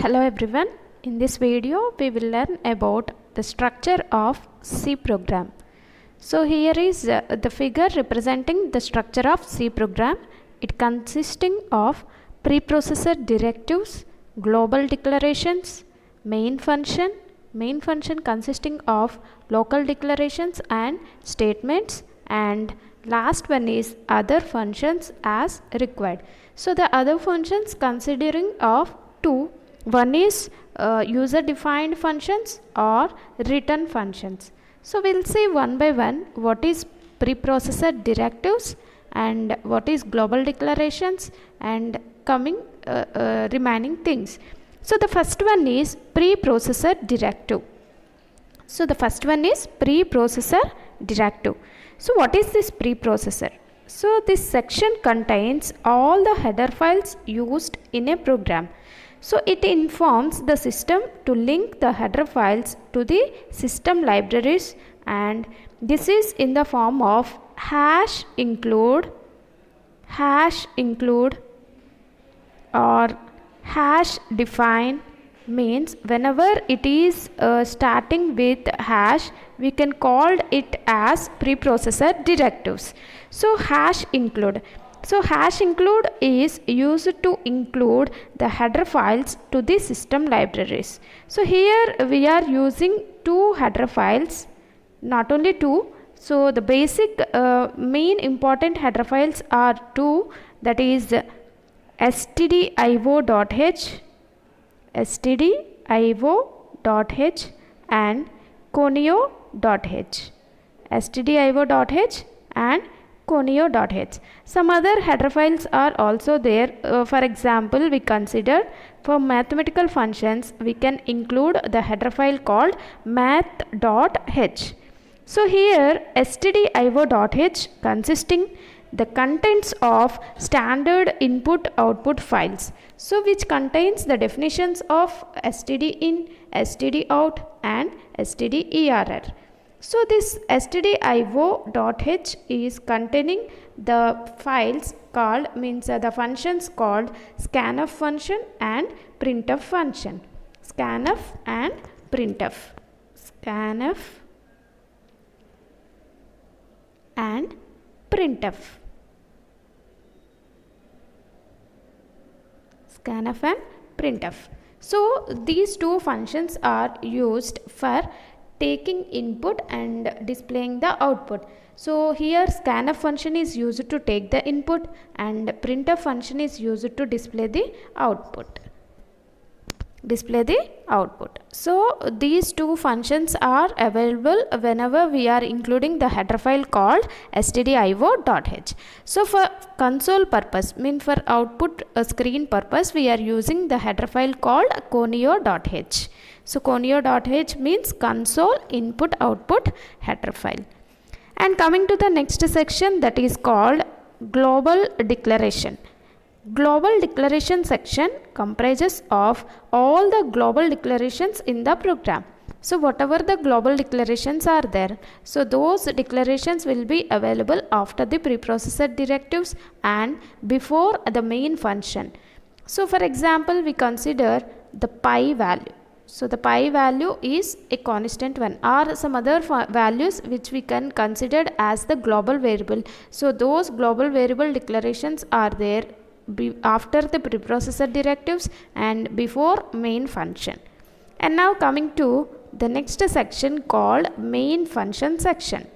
Hello everyone, in this video we will learn about the structure of C program. So here is the figure representing the structure of C program. It consisting of preprocessor directives, global declarations, main function consisting of local declarations and statements, and last one is other functions as required. So the other functions considering of two. One is user defined functions or written functions. So we'll see one by one what is preprocessor directives and what is global declarations and coming remaining things. So the first one is preprocessor directive. So the first one is preprocessor directive. So what is this preprocessor? So this section contains all the header files used in a program. So it informs the system to link the header files to the system libraries, and this is in the form of hash include or hash define. Means whenever it is starting with hash, we can call it as preprocessor directives. So hash include. So hash include is used to include the header files to the system libraries. So here we are using two header files, not only two. So the basic main important header files are two, that is stdio.h and conio.h. stdio.h and conio.h. Some other header files are also there. For example, we consider for mathematical functions, we can include the header file called math.h. So here stdio.h consisting the contents of standard input output files, so which contains the definitions of stdin, stdout and stderr. So this stdio.h is containing the files called the functions called scanf function and printf function. Scanf and printf. Scanf and printf. Scanf and printf. So these two functions are used for taking input and displaying the output. So here scanf function is used to take the input and printf function is used to display the output. So these two functions are available whenever we are including the header file called stdio.h. So for console purpose, for output screen purpose, we are using the header file called conio.h. So conio.h means console input output header file. And coming to the next section, that is called global declaration. Global declaration section comprises of all the global declarations in the program. So whatever the global declarations are there, so those declarations will be available after the preprocessor directives and before the main function. So for example, we consider the pi value. So the pi value is a constant one, or some other values which we can consider as the global variable. So those global variable declarations are there after the preprocessor directives and before main function. And now coming to the next section called main function section.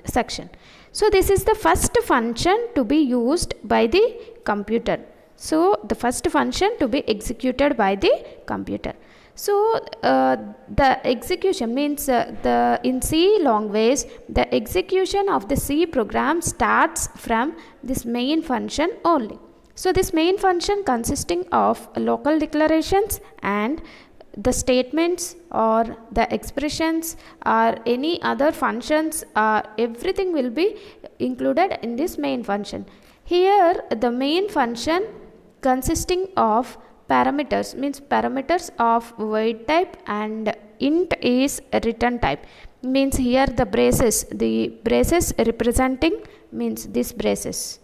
Section. So this is the first function to be used by the computer. So the first function to be executed by the computer. So the execution means in C language, the execution of the C program starts from this main function only. So this main function consisting of local declarations and the statements or the expressions or any other functions, everything will be included in this main function. Here the main function consisting of parameters, parameters of void type, and int is return type. Here the braces representing this braces.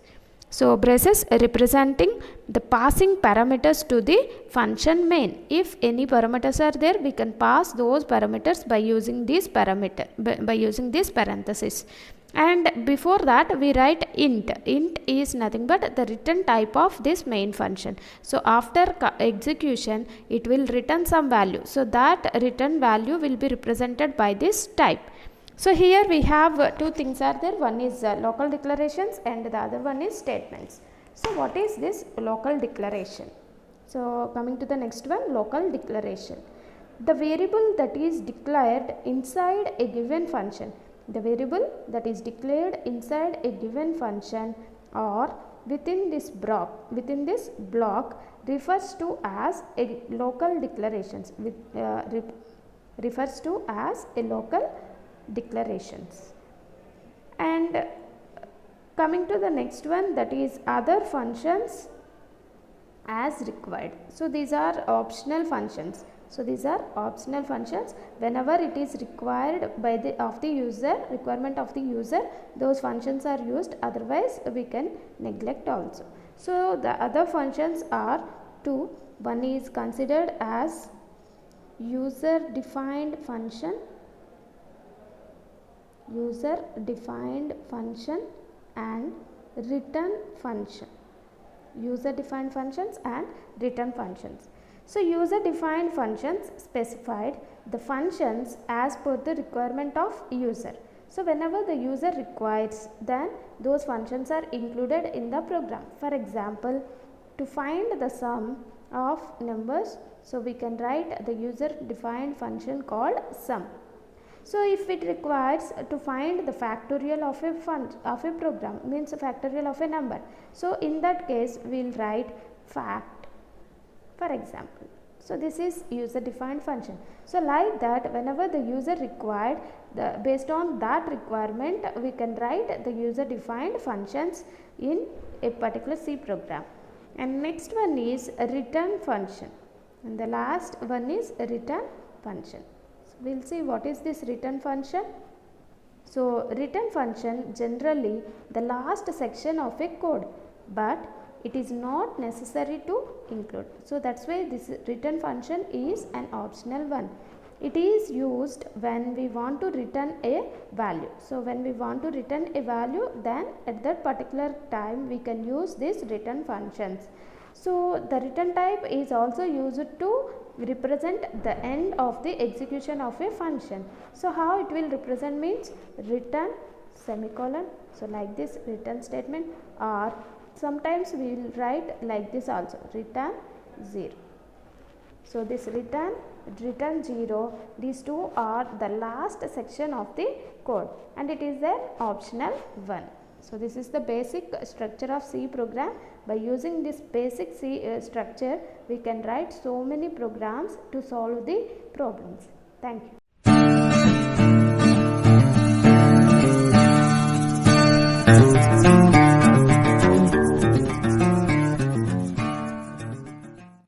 So braces representing the passing parameters to the function main. If any parameters are there, we can pass those parameters by using this parameter, by using this parenthesis. And before that we write int. Int is nothing but the return type of this main function. So after execution it will return some value. So that return value will be represented by this type. So here we have two things are there. One is local declarations and the other one is statements. So what is this local declaration? So coming to the next one, local declaration. The variable that is declared inside a given function. The variable that is declared inside a given function or within this block refers to as a local declarations. Refers to as a local declarations. And coming to the next one, that is other functions as required. So these are optional functions. So these are optional functions. Whenever it is required by the requirement of the user, those functions are used, otherwise we can neglect also. So the other functions are two. One is considered as user defined function and return function. User defined functions and return functions. So user defined functions specified the functions as per the requirement of user. So whenever the user requires, then those functions are included in the program. For example, to find the sum of numbers, so we can write the user defined function called sum. So if it requires to find the factorial of a program, means a factorial of a number, so in that case we will write fact, for example. So this is user defined function. So like that, whenever the user required, based on that requirement, we can write the user defined functions in a particular C program. And next one is a return function, and the last one is a return function. We will see what is this return function. So return function generally the last section of a code, but it is not necessary to include. So that's why this return function is an optional one. It is used when we want to return a value. So when we want to return a value, then at that particular time we can use this return functions. So the return type is also used to represent the end of the execution of a function. So how it will represent means return semicolon. So like this return statement, or sometimes we will write like this also, return 0. So this return 0, these two are the last section of the code and it is an optional one. So this is the basic structure of C program. By using this basic C structure, we can write so many programs to solve the problems. Thank you.